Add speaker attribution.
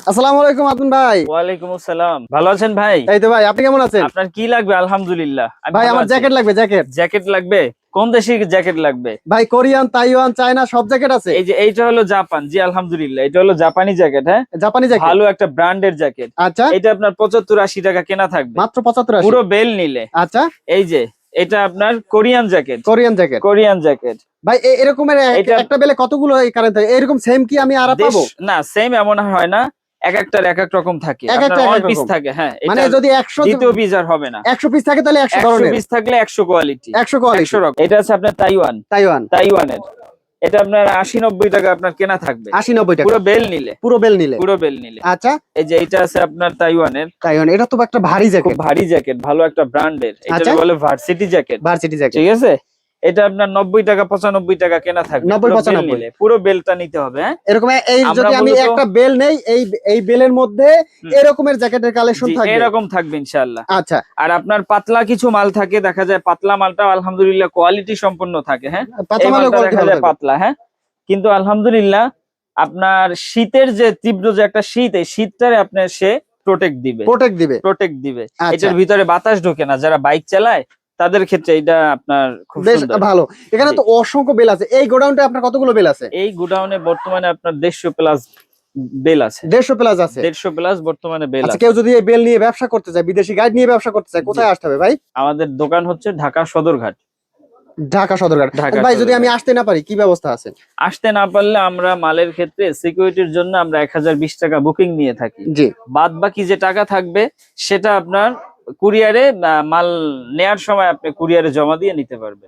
Speaker 1: আসসালামু আলাইকুম আতুন ভাই।
Speaker 2: ওয়ালাইকুম আসসালাম। ভালো আছেন ভাই?
Speaker 1: এই তো ভাই, আপনি কেমন আছেন?
Speaker 2: আপনার কি লাগবে? আলহামদুলিল্লাহ আমি
Speaker 1: ভাই
Speaker 2: ভালো
Speaker 1: আমার
Speaker 2: আছি।
Speaker 1: জ্যাকেট লাগবে, জ্যাকেট।
Speaker 2: জ্যাকেট লাগবে? কোন দেশের জ্যাকেট লাগবে?
Speaker 1: ভাই কোরিয়ান, তাইওয়ান, চায়না সব জ্যাকেট আছে।
Speaker 2: এই যে এইটা হলো জাপান। জি আলহামদুলিল্লাহ, এটা হলো জাপানি জ্যাকেট। হ্যাঁ,
Speaker 1: জাপানি জ্যাকেট।
Speaker 2: ভালো একটা ব্র্যান্ডের জ্যাকেট।
Speaker 1: আচ্ছা,
Speaker 2: এটা আপনার 75-80 টাকা কেনা থাকবে
Speaker 1: মাত্র 75
Speaker 2: পুরো বেল নিলে।
Speaker 1: আচ্ছা,
Speaker 2: এই যে এটা আপনার Korean jacket.
Speaker 1: Korean jacket.
Speaker 2: Korean jacket
Speaker 1: ভাই এরকমের
Speaker 2: এটা
Speaker 1: একটা বেলে কতগুলো এই কারেন্ট থাকে? এরকম সেম কি আমি আর পাবো?
Speaker 2: না, সেম এমন হয় না, এক একটার এক এক রকম থাকে।
Speaker 1: এক
Speaker 2: আপনার
Speaker 1: একটা এক
Speaker 2: ওয়ান
Speaker 1: এক
Speaker 2: পিস
Speaker 1: রকম।
Speaker 2: থাকে। হ্যাঁ,
Speaker 1: মানে
Speaker 2: এটা
Speaker 1: যদি 100
Speaker 2: দ্বিতীয় পিস আর হবে না।
Speaker 1: 100 পিস থাকে তাহলে 100
Speaker 2: 100
Speaker 1: ধরনের।
Speaker 2: পিস থাকলে 100 কোয়ালিটি।
Speaker 1: 100 কোয়ালিটি।
Speaker 2: 100 রকম। এটা আছে আপনার তাইওয়ান।
Speaker 1: তাইওয়ান।
Speaker 2: তাইওয়ানের এটা আপনার 80-90 টাকা আপনার কেনা থাকবে
Speaker 1: 80-90 টাকা
Speaker 2: পুরো বেল নিলে।
Speaker 1: পুরো বেল নিলে।
Speaker 2: পুরো বেল নিলে।
Speaker 1: আচ্ছা,
Speaker 2: এই যে এটা আছে আপনার তাইওয়ানের।
Speaker 1: তাইওয়ান এটা তো একটা ভারী
Speaker 2: খুব
Speaker 1: জ্যাকেট।
Speaker 2: ভারী জ্যাকেট, ভালো একটা ব্র্যান্ডের।
Speaker 1: আচ্ছা।
Speaker 2: এটা বলে ভার্সিটি জ্যাকেট।
Speaker 1: Varsity jacket.
Speaker 2: ঠিক আছে, এটা আপনার 90 টাকা 95 টাকা কেনা থাকবে
Speaker 1: 90
Speaker 2: পুরো বেল
Speaker 1: 95
Speaker 2: নিলে। পুরো বেলটা নিতে হবে। হ্যাঁ,
Speaker 1: এরকম এই
Speaker 2: আমরা
Speaker 1: যদি আমি
Speaker 2: মূলত
Speaker 1: একটা বেল নেই, এই বেলের মধ্যে এরকমের জ্যাকেটের কালেকশন
Speaker 2: জি
Speaker 1: থাকবে।
Speaker 2: এরকম থাকবে ইনশাআল্লাহ।
Speaker 1: আচ্ছা,
Speaker 2: আর আপনার পাতলা কিছু মাল থাকে, দেখা যায় পাতলা মালটাও আলহামদুলিল্লাহ কোয়ালিটি সম্পন্ন থাকে। হ্যাঁ,
Speaker 1: পাতলা
Speaker 2: এই
Speaker 1: মালের
Speaker 2: মালটা
Speaker 1: কোয়ালিটি
Speaker 2: দেখা
Speaker 1: ভালো
Speaker 2: যায়
Speaker 1: থাকবে।
Speaker 2: পাতলা। হ্যাঁ, কিন্তু আলহামদুলিল্লাহ আপনার শীতের যে তীব্র যে একটা শীত, এই শীতটারে আপনার সে প্রোটেক্ট দিবে।
Speaker 1: প্রোটেক্ট দিবে।
Speaker 2: প্রোটেক্ট দিবে।
Speaker 1: আচ্ছা,
Speaker 2: এটার ভিতরে বাতাস ঢোকে না, যারা বাইক চালায় তাদের ক্ষেত্রে এটা আপনার খুব
Speaker 1: বেশ
Speaker 2: সুন্দর।
Speaker 1: ভালো। এখানে
Speaker 2: জি।
Speaker 1: তো অসংখ্য বেল আছে। এই গোডাউনটা আপনার কতগুলো বেল আছে?
Speaker 2: এই গোডাউনে বর্তমানে আপনার 150 প্লাস বেল আছে।
Speaker 1: 150 প্লাস আছে।
Speaker 2: 150 প্লাস বর্তমানে বেল
Speaker 1: আচ্ছা,
Speaker 2: আছে।
Speaker 1: কেউ যদি এই বেল নিয়ে ব্যবসা করতে চায়, বিদেশি গাইড নিয়ে ব্যবসা করতে চায়, কোথায় আসতে হবে ভাই?
Speaker 2: আমাদের দোকান হচ্ছে ঢাকা সদরঘাট।
Speaker 1: ঢাকা সদরঘাট।
Speaker 2: ঢাকা
Speaker 1: ভাই যদি
Speaker 2: সদরঘাট।
Speaker 1: আমি আসতে না পারি কি ব্যবস্থা আছে?
Speaker 2: আসতে না পারলে আমরা মালের ক্ষেত্রে সিকিউরিটির জন্য আমরা 1020 টাকা বুকিং নিয়ে থাকি।
Speaker 1: জি।
Speaker 2: বাদ বাকি যে টাকা থাকবে সেটা আপনার কুরিয়ারে মাল নেয়ার সময় আপনি কুরিয়ারে জমা দিয়ে নিতে পারবেন।